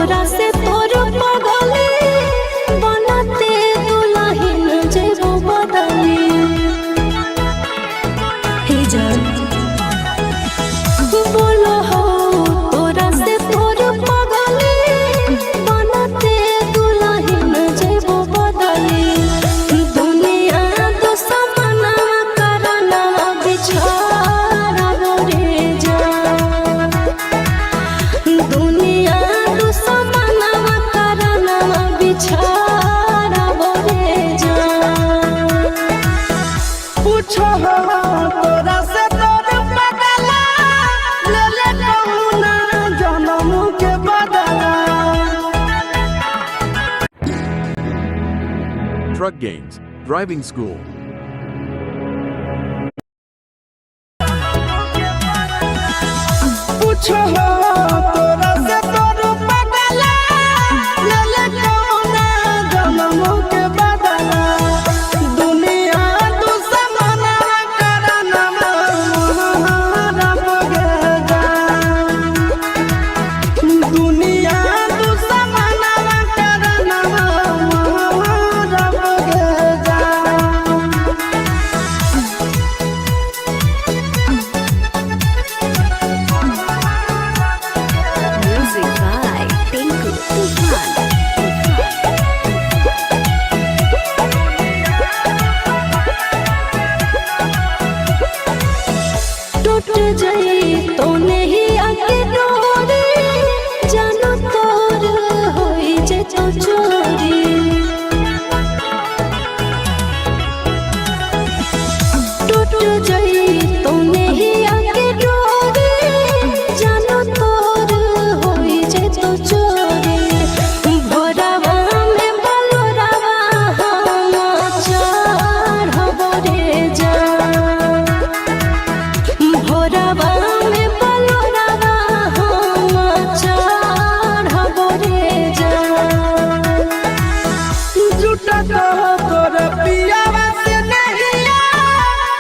तोरा से तोर पगली बनते दुल्हन जेबो बदली हे जान बोलो हो तोरा से तोर पगली बनते दुल्हन जेबो बदली दुनिया तो समाना करना बिछारा रे जान दुनिया तो समाना करना बिछारा रे जान पूछो तोरा से तोर बदला ले ले कहुना जन्म के बदला। Truck Games Driving School. पूछो तोरा से तोर बदला ले ले कहुना जन्म के बदला दुनिया तू समाना करना मोहरा बगे जान दुनिया तू समाना करना मोहरा बगे जान। Music by Tinku Tufan. टूट जाई तो नहीं आके डोरी जानो तोर होई जे तो चोरी टूट जाई तो नहीं आके डोरी जानो तोर होई जे तो चोरी भोरावा में बलोरावा हम चढ़ब रे जान भोरावा में बलोरावा हम चढ़ब रे जान झूठा कहो तोर पियावा से नहिया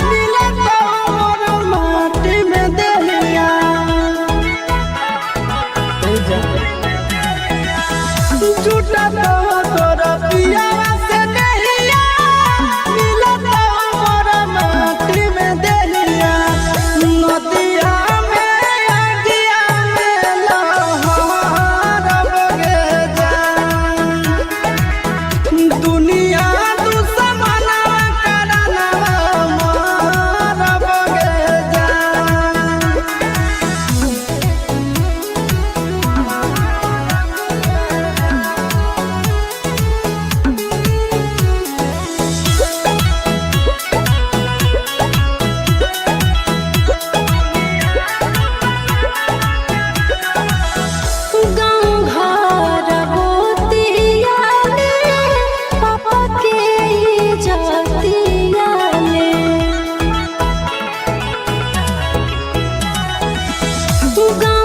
मिले तो मोर माटी में देहिया झूठा कहो तोर पियावा से नहिया मिले तो मोर माटी में देहिया नदिया में अगिया में लहर बगे जान दुनिया तू समाना करना मोहरा बगे जान। गाँव घर गोतिया ले पापा के इज्जतिया ले गाँव